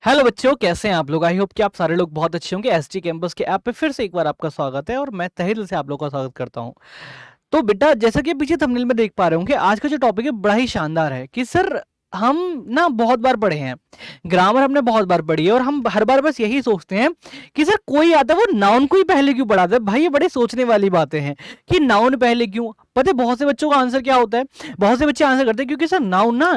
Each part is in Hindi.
हेलो बच्चों, कैसे हैं आप लोग। आई होप कि आप सारे लोग बहुत अच्छे होंगे। एसटी कैंपस के ऐप पे फिर से एक बार आपका स्वागत है और मैं तहे दिल से आप लोगों का स्वागत करता हूं। तो बेटा, जैसा कि पीछे थंबनेल में देख पा रहे होंगे, आज का जो टॉपिक है बड़ा ही शानदार है कि सर हम ना बहुत बार पढ़े हैं, ग्रामर हमने बहुत बार पढ़ी है और हम हर बार बस यही सोचते हैं कि सर कोई आता है वो नाउन को ही पहले क्यों पढ़ाता है। भाई ये बड़े सोचने वाली बातें हैं कि नाउन पहले क्यों। पता है बहुत से बच्चों का आंसर क्या होता है, बहुत से बच्चे आंसर करते हैं क्योंकि सर नाउन ना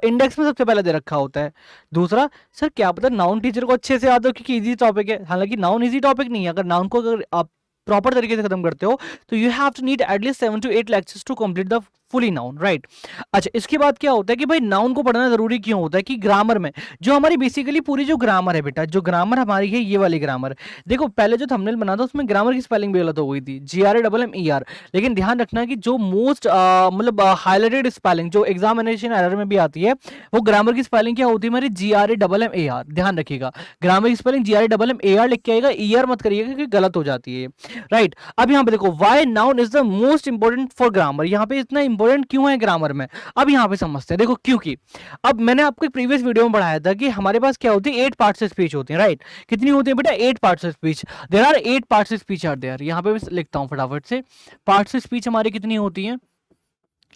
इंडेक्स में सबसे पहले दे रखा होता है। दूसरा, सर क्या पता नाउन टीचर को अच्छे से याद हो क्योंकि इजी टॉपिक है। हालांकि नाउन इजी टॉपिक नहीं है, अगर नाउन को अगर आप प्रॉपर तरीके से खत्म करते हो तो you have to need at least 7 to 8 lectures to complete the fully noun, right. अच्छा, इसके बाद क्या होता है कि भाई नाउन को पढ़ना जरूरी क्यों होता है कि ग्रामर में जो हमारी बेसिकली पूरी जो ग्रामर है बेटा, जो ग्रामर हमारी है ये वाली ग्रामर। देखो पहले जो थंबनेल बना था उसमें ग्रामर की स्पेलिंग भी गलत हो गई थी, GRAMMER। लेकिन ध्यान रखना कि जो मोस्ट मतलब हाईलाइटेड स्पेलिंग जो एग्जामिनेशन एरर में भी आती है, वो ग्रामर की स्पेलिंग क्या होती है हमारी GRAMMAR। ध्यान रखिएगा, ग्रामर की स्पेलिंग GRAMMAR लिख के आएगा, ER मत करिएगा क्योंकि गलत हो जाती है, राइट। अब यहाँ पे देखो, why noun is the most important for grammar. यहाँ पे इतना इंपॉर्टेंट क्यों है ग्रामर में, अब यहाँ पे समझते हैं। देखो क्योंकि अब मैंने आपको एक प्रीवियस वीडियो में पढ़ाया था कि हमारे पास क्या होती है, 8 पार्ट्स ऑफ स्पीच होती है, राइट। कितनी होती है बेटा, 8 parts of speech. There are 8 parts of speech are there. यहाँ पे मैं लिखता हूँ फटाफट से, पार्ट्स ऑफ स्पीच हमारी कितनी होती है,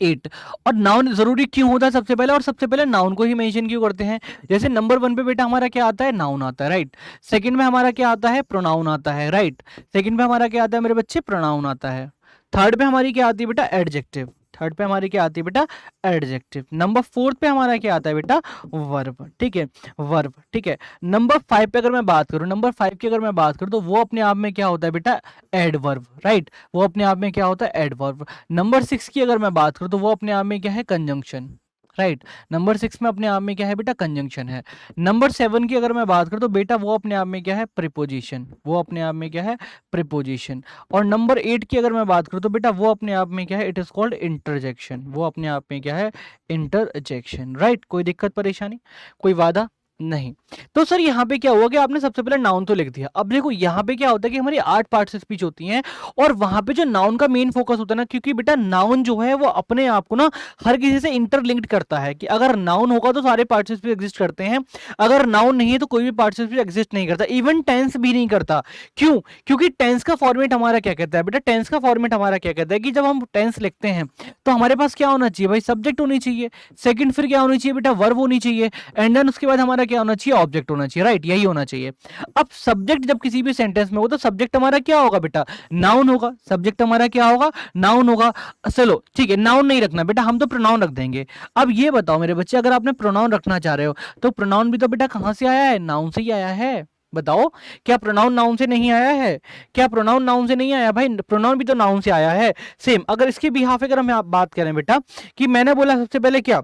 8। और नाउन जरूरी क्यों होता है सबसे पहले, और सबसे पहले नाउन को ही मेंशन क्यों करते हैं। जैसे नंबर 1 पे बेटा हमारा क्या आता है, नाउन आता है, राइट। सेकंड में हमारा क्या आता है, प्रोनाउन आता है, राइट। सेकंड में हमारा क्या आता है मेरे बच्चे, प्रोनाउन आता है। थर्ड पे हमारी क्या आती है बेटा, एडजेक्टिव। थर्ड पे हमारी क्या आती है बेटा, एडजेक्टिव। नंबर 4 पे हमारा क्या आता है बेटा, वर्ब, ठीक है, वर्ब, ठीक है। नंबर 5 पे अगर मैं बात करूं, नंबर 5 की अगर मैं बात करूं तो वो अपने आप में क्या होता है बेटा, एडवर्ब, राइट। वो अपने आप में क्या होता है, एडवर्ब। नंबर 6 की अगर मैं बात करूं तो वो अपने आप में क्या है, कंजंक्शन, राइट। नंबर 6 में अपने आप में क्या है बेटा, कंजंक्शन है। नंबर 7 की अगर मैं बात करूं तो बेटा वो अपने आप में क्या है, प्रीपोजिशन। वो अपने आप में क्या है, प्रीपोजिशन। और नंबर 8 की अगर मैं बात करूं तो बेटा वो अपने आप में क्या है, इट इज कॉल्ड इंटरजेक्शन। वो अपने आप में क्या है, इंटरजेक्शन, राइट। कोई दिक्कत परेशानी, कोई वादा नहीं। तो सर यहाँ पे क्या हुआ कि आपने सबसे पहले नाउन तो लिख दिया। अब देखो यहाँ पे क्या होता है कि हमारी 8 पार्ट्स ऑफ स्पीच होती हैं और वहां पे जो नाउन का मेन फोकस होता है ना, क्योंकि बेटा नाउन जो है वो अपने आप को ना हर किसी से इंटरलिंक्ड करता है कि अगर नाउन होगा तो सारे पार्ट्स ऑफ स्पीच एग्जिस्ट करते हैं, अगर नाउन नहीं है तो कोई भी पार्ट्स ऑफ स्पीच एग्जिस्ट नहीं करता, इवन टेंस भी नहीं करता। क्यों, क्योंकि टेंस का फॉर्मेट हमारा क्या कहता है बेटा, टेंस का फॉर्मेट हमारा क्या कहता है कि जब हम टेंस लिखते हैं तो हमारे पास क्या होना चाहिए भाई, सब्जेक्ट होनी चाहिए। सेकंड फिर क्या होनी चाहिए बेटा, वर्ब होनी चाहिए। एंड देन उसके बाद हमारा क्या होना चाहिए, ऑब्जेक्ट होना चाहिए, राइट। यही होना चाहिए। अब सब्जेक्ट जब किसी भी सेंटेंस में हो तो सब्जेक्ट हमारा क्या होगा बेटा, नाउन होगा। सब्जेक्ट हमारा क्या होगा, नाउन होगा। चलो ठीक है, नाउन नहीं रखना बेटा, हम तो प्रोनाउन रख देंगे। अब ये बताओ मेरे बच्चे, अगर आपने प्रोनाउन रखना चाह रहे हो तो प्रोनाउन भी तो बेटा कहां से आया है, नाउन से ही आया है। बताओ, क्या प्रोनाउन नाउन से नहीं आया है, क्या प्रोनाउन नाउन से नहीं आया भाई, प्रोनाउन भी तो नाउन से आया है। सेम अगर इसके बिहाफ अगर हम बात करें बेटा, कि मैंने बोला सबसे पहले क्या,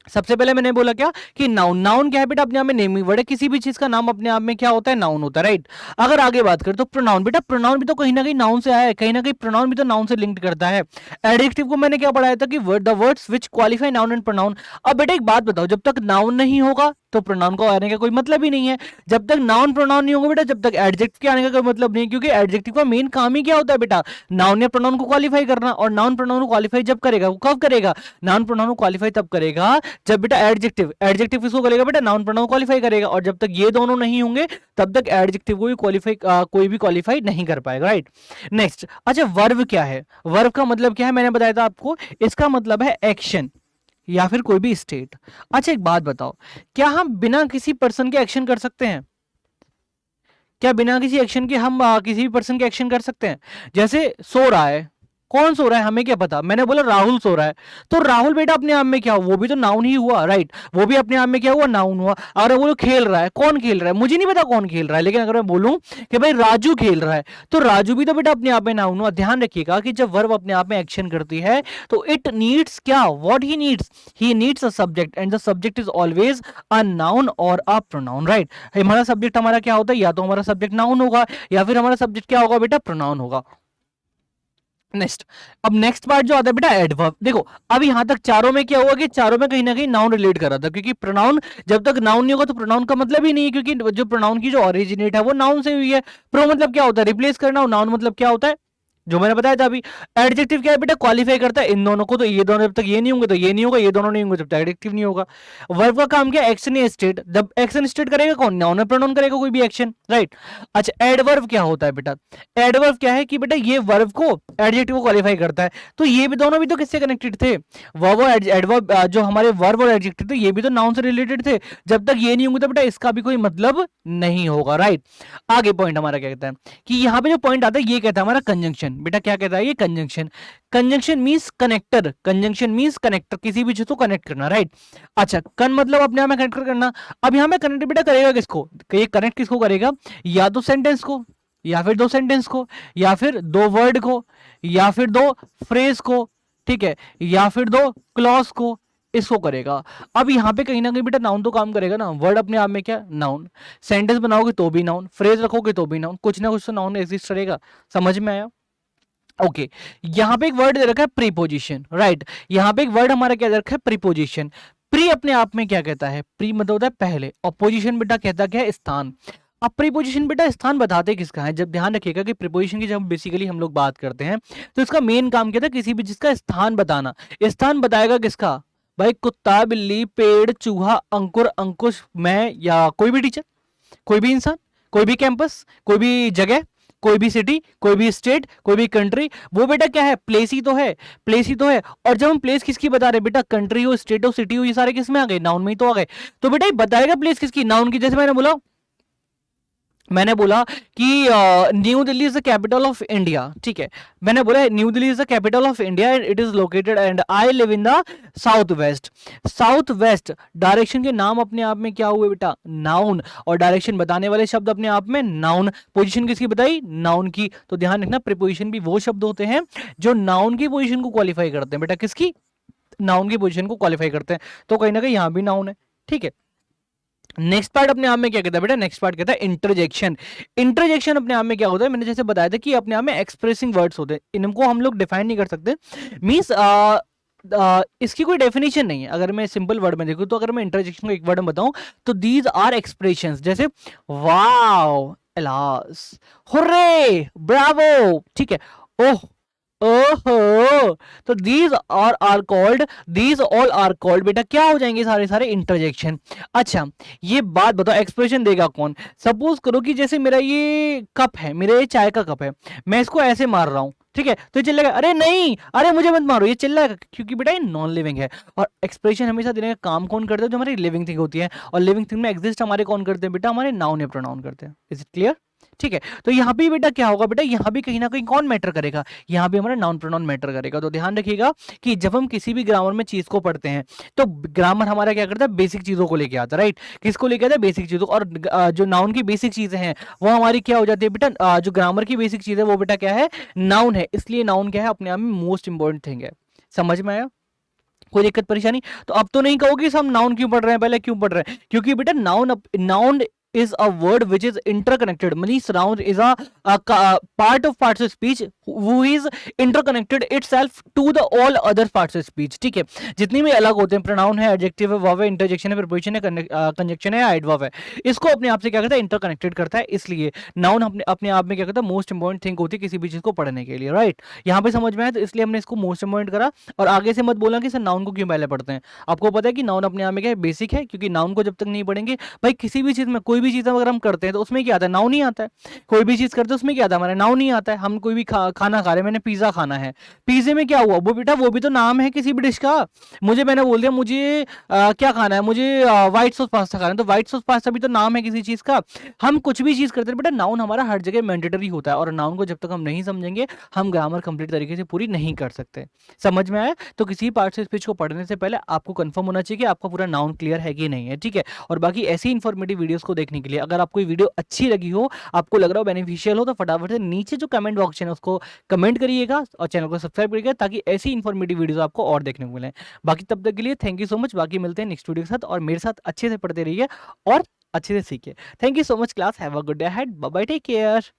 सबसे पहले मैंने बोला क्या कि नाउन, नाउन क्या है बेटा, अपने आप में नेमिंग वर्ड है। किसी भी चीज का नाम अपने आप में क्या होता है, नाउन होता है, राइट। अगर आगे बात करें तो प्रोनाउन, बेटा प्रोनाउन भी तो कहीं ना कहीं नाउन से आया है, कहीं ना कहीं प्रोनाउन भी तो नाउन से लिंक्ड करता है। एडजेक्टिव को मैंने क्या पढ़ाया था कि the words which qualify noun and pronoun. अब बेटा एक बात बताओ, जब तक नाउन नहीं होगा तो प्रोनाउन को आने का कोई मतलब ही नहीं है। जब तक नाउन प्रोनाउन नहीं होगा बेटा, जब तक एडजेक्टिव के आने का कोई मतलब नहीं है, क्योंकि एडजेक्टिव का मेन काम ही क्या होता है बेटा, नाउन या प्रोनाउन को क्वालिफाई करना। और नाउन प्रोनाउन को क्वालिफाई जब करेगा, वो कब करेगा, नाउन प्रोनाउन को क्वालिफाई तब करेगा जब बेटा एडजेक्टिव, एडजेक्टिव किसको करेगा बेटा, नाउन प्रोनाउन क्वालिफाई करेगा। और जब तक ये दोनों नहीं होंगे तब तक एडजेक्टिव को भी क्वालिफाई कोई भी क्वालिफाई नहीं कर पाएगा, राइट। नेक्स्ट, अच्छा वर्ब क्या है, वर्ब का मतलब क्या है, मैंने बताया था आपको, इसका मतलब है एक्शन या फिर कोई भी स्टेट। अच्छा एक बात बताओ, क्या हम बिना किसी पर्सन के एक्शन कर सकते हैं, क्या बिना किसी एक्शन के हम किसी भी पर्सन के एक्शन कर सकते हैं। जैसे सो रहा है, कौन सो रहा है हमें क्या पता, मैंने बोला राहुल सो रहा है, तो राहुल बेटा अपने आप में क्या हुआ, वो भी तो नाउन ही हुआ, राइट। वो भी अपने आप में क्या हुआ, नाउन हुआ। अगर वो खेल रहा है, कौन खेल रहा है, मुझे नहीं पता कौन खेल रहा है, लेकिन अगर मैं बोलूं कि भाई राजू खेल रहा है तो राजू भी तो बेटा अपने आप में नाउन हुआ। ध्यान रखिएगा कि जब वर्ब अपने आप में एक्शन करती है तो इट नीड्स क्या, what he needs a subject, and the subject is always a noun और अ प्रोनाउन, राइट। हमारा सब्जेक्ट हमारा क्या होता है, या तो हमारा सब्जेक्ट नाउन होगा या फिर हमारा सब्जेक्ट क्या होगा बेटा, प्रोनाउन होगा। नेक्स्ट, अब नेक्स्ट पार्ट जो आता है बेटा एडवर्ब। देखो अब यहां तक चारों में क्या हुआ कि चारों में कहीं ना कहीं नाउन रिलेट कर रहा था, क्योंकि प्रोनाउन जब तक नाउन नहीं होगा तो प्रोनाउन का मतलब ही नहीं है, क्योंकि जो प्रोनाउन की जो ओरिजिनेट है वो नाउन से हुई है। प्रो मतलब क्या होता है, रिप्लेस करना, और नाउन मतलब क्या होता है, जो मैंने बताया था अभी। एडजेक्टिव क्या है बेटा, क्वालिफाई करता है इन दोनों को, तो ये दोनों जब तक ये नहीं होंगे तो ये नहीं होगा, ये दोनों नहीं होंगे जब तक एडजेक्टिव नहीं होगा। वर्ब का काम क्या है, एक्शन या स्टेट। जब एक्शन स्टेट करेगा कौन, नाउन या प्रोनाउन करेगा कोई भी एक्शन, राइट। अच्छा एडवर्ब क्या होता है बेटा, एडवर्ब क्या है कि बेटा ये वर्ब को एडजेक्टिव को क्वालिफाई करता है। तो ये भी दोनों भी तो किससे कनेक्टेड थे, वर्ब और एडवर्ब, जो हमारे वर्ब और एडजेक्टिव थे ये भी तो नाउन से रिलेटेड थे। जब तक ये नहीं होंगे तो बेटा इसका भी कोई मतलब नहीं होगा, राइट। आगे पॉइंट हमारा क्या कहता है कि यहाँ पे जो पॉइंट आता है ये कहता है हमारा कंजंक्शन। बेटा क्या कहता है ये, conjunction. Conjunction means connector, conjunction means connector, किसी भी चीज को कनेक्ट करना, राइट। अच्छा कन मतलब अपने आप में कनेक्ट करना। अब यहाँ पे कनेक्ट बेटा करेगा किसको, ये कनेक्ट किसको करेगा, या तो सेंटेंस को, या फिर दो सेंटेंस को, या फिर दो वर्ड को, या फिर दो फ्रेज को, ठीक है, या फिर दो क्लॉज को, इसको करेगा। अब यहाँ पे कहीं ना कहीं बेटा नाउन तो काम करेगा ना, वर्ड अपने आप में क्या नाउन, सेंटेंस बनाओगे तो भी नाउन, फ्रेज रखोगे तो भी नाउन, कुछ ना कुछ तो नाउन एग्जिस्ट करेगा। समझ में आया, ओके। यहाँ पे एक वर्ड दे रखा है प्रीपोजिशन, राइट। यहाँ पे एक वर्ड हमारा क्या दे रखा है, प्रीपोजिशन। प्री अपने आप में क्या कहता है, प्री मतलब होता है पहले, और पोजिशन बेटा कहता क्या है, स्थान। अब प्रीपोजिशन बेटा स्थान बताते किसका है, जब ध्यान रखिएगा कि प्रीपोजिशन की जब बेसिकली हम लोग बात करते हैं तो इसका मेन काम क्या था, किसी भी चीज का स्थान बताना। स्थान बताएगा किसका भाई, कुत्ता, बिल्ली, पेड़, चूहा, अंकुर, अंकुश, मैं, या कोई भी टीचर, कोई भी इंसान, कोई भी कैंपस, कोई भी जगह, कोई भी सिटी, कोई भी स्टेट, कोई भी कंट्री, वो बेटा क्या है, प्लेस ही तो है, प्लेस ही तो है। और जब हम प्लेस किसकी बता रहे हैं बेटा, कंट्री हो, स्टेट हो, सिटी हो, ये सारे किस में आ गए, नाउन में ही तो आ गए। तो बेटा ये बताएगा प्लेस किसकी, नाउन की। जैसे मैंने बोला कि new Delhi is the capital of India, ठीक है। मैंने बोला new Delhi is the capital of India and it is located and I live in the south west. South west direction के नाम अपने आप में क्या हुए बेटा, नाउन। और डायरेक्शन बताने वाले शब्द अपने आप में नाउन। पोजीशन किसकी बताई, नाउन की। तो ध्यान रखना प्रीपोजिशन भी वो शब्द होते हैं जो नाउन की पोजीशन को क्वालिफाई करते हैं। बेटा किसकी, नाउन की पोजीशन को क्वालिफाई करते हैं। तो कहीं ना कहीं यहां भी नाउन है, ठीक है। नेक्स्ट पार्ट अपने आप में क्या कहता है बेटा, नेक्स्ट पार्ट कहता है इंटरजेक्शन। इंटरजेक्शन अपने आप में क्या होता है, मैंने जैसे बताया था कि अपने आप में एक्सप्रेसिंग वर्ड्स होते हैं, इनको हम लोग डिफाइन नहीं कर सकते। मींस इसकी कोई डेफिनेशन नहीं है। अगर मैं सिंपल वर्ड में देखूं तो अगर मैं इंटरजेक्शन को एक वर्ड में बताऊं तो दीज आर एक्सप्रेशंस, जैसे वाओ, एलास, हुर्रे, ब्रावो, ठीक है, ओह, ओहो। तो दीज ऑल आर कॉल्ड बेटा क्या हो जाएंगे, सारे सारे इंटरजेक्शन। अच्छा ये बात बताओ, एक्सप्रेशन देगा कौन। सपोज करो कि जैसे मेरा ये कप है, मेरा ये चाय का कप है, मैं इसको ऐसे मार रहा हूं, ठीक है, तो ये चिल्लाएगा अरे नहीं, अरे मुझे मत मारो, ये चिल्लाएगा क्योंकि बेटा ये नॉन लिविंग है। और एक्सप्रेशन हमेशा देने का काम कौन करता है, जो हमारी लिविंग थिंग होती है। और लिविंग थिंग में एग्जिस्ट हमारे कौन करते हैं बेटा, हमारे नाउन या प्रोनाउन करते हैं। इज इट क्लियर, ठीक है। तो यहाँ भी बेटा क्या होगा बेटा, यहाँ भी कहीं ना कहीं कौन मैटर करेगा, यहाँ भी हमारा नाउन प्रोनाउन मैटर करेगा। तो ध्यान रखिएगा कि जब हम किसी भी ग्रामर में चीज को पढ़ते हैं तो ग्रामर हमारा क्या करता है, बेसिक चीजों को लेके आता है, राइट। किसको लेके आता है, बेसिक चीजों को। और जो नाउन की बेसिक चीजें हैं वो हमारी क्या हो जाती है बेटा, जो ग्रामर की बेसिक चीज है वो बेटा क्या है, नाउन है। इसलिए नाउन क्या है, अपने आप में मोस्ट इंपॉर्टेंट थिंग है। समझ में आया, कोई दिक्कत परेशानी। तो अब तो नहीं कहोगे हम नाउन क्यों पढ़ रहे हैं, पहले क्यों पढ़ रहे हैं, क्योंकि बेटा noun is a word which is interconnected, means noun is a part of parts of speech who is interconnected itself to the all other parts of speech, ठीक है। जितनी भी अलग होते हैं, प्रोनाउन है, एडजेक्टिव है, वर्ब है, इंटरजेक्शन है, प्रीपोजिशन है, कंजंक्शन है, एडवर्ब है, इसको अपने आप से क्या करता है, इंटरकनेक्टेड करता है। इसलिए नाउन अपने आप में क्या करता है, मोस्ट इंपॉर्टेंट थिंग होती है किसी भी चीज को पढ़ने के लिए, राइट। यहाँ पे समझ में आया, तो इसलिए हमने इसको मोस्ट इंपॉर्टेंट करा। और आगे से मत बोलना कि सर नाउन को क्यों पहले पढ़ते हैं। आपको पता है कि नाउन अपने आप में क्या है, बेसिक है, क्योंकि नाउन को जब तक नहीं पढ़ेंगे भाई, किसी भी चीज में कोई भी चीज अगर हम करते हैं तो उसमें क्या आता है, नाउन ही आता है। कोई भी चीज करते हैं उसमें क्या आता है, हमारा नाउन ही आता है। हम कोई भी खाना खा रहे हैं, मैंने पिज्जा खाना है, पिज्जे में क्या हुआ, वो बेटा वो भी तो नाम है किसी भी डिश का। मैंने बोल दिया मुझे क्या खाना है, मुझे व्हाइट सॉस पास्ता खाना है, तो व्हाइट सॉस पास्ता भी तो नाम है किसी चीज का। हम कुछ भी चीज करते हैं बेटा, नाउन हमारा हर जगह मैंडेटरी होता है। और नाउन को जब तक हम नहीं समझेंगे हम ग्रामर कंप्लीट तरीके से पूरी नहीं कर सकते। समझ में आया। तो किसी पार्ट से स्पीच को पढ़ने से पहले आपको कंफर्म होना चाहिए कि आपका पूरा नाउन क्लियर है कि नहीं है, ठीक है। और बाकी ऐसी इंफॉर्मेटिव वीडियोस को देखने के लिए अगर आपको वीडियो अच्छी लगी हो, आपको लग रहा हो बेनिफिशियल हो, तो फटाफट से नीचे जो कमेंट बॉक्स है उसको कमेंट करिएगा और चैनल को सब्सक्राइब करिएगा, ताकि ऐसी इंफॉर्मेटिव वीडियोस आपको और देखने को मिले। बाकी तब तक के लिए थैंक यू सो मच। बाकी मिलते हैं नेक्स्ट वीडियो के साथ, और मेरे साथ अच्छे से पढ़ते रहिए और अच्छे से सीखिए। Thank you so much class, have a good day ahead, bye bye, take care.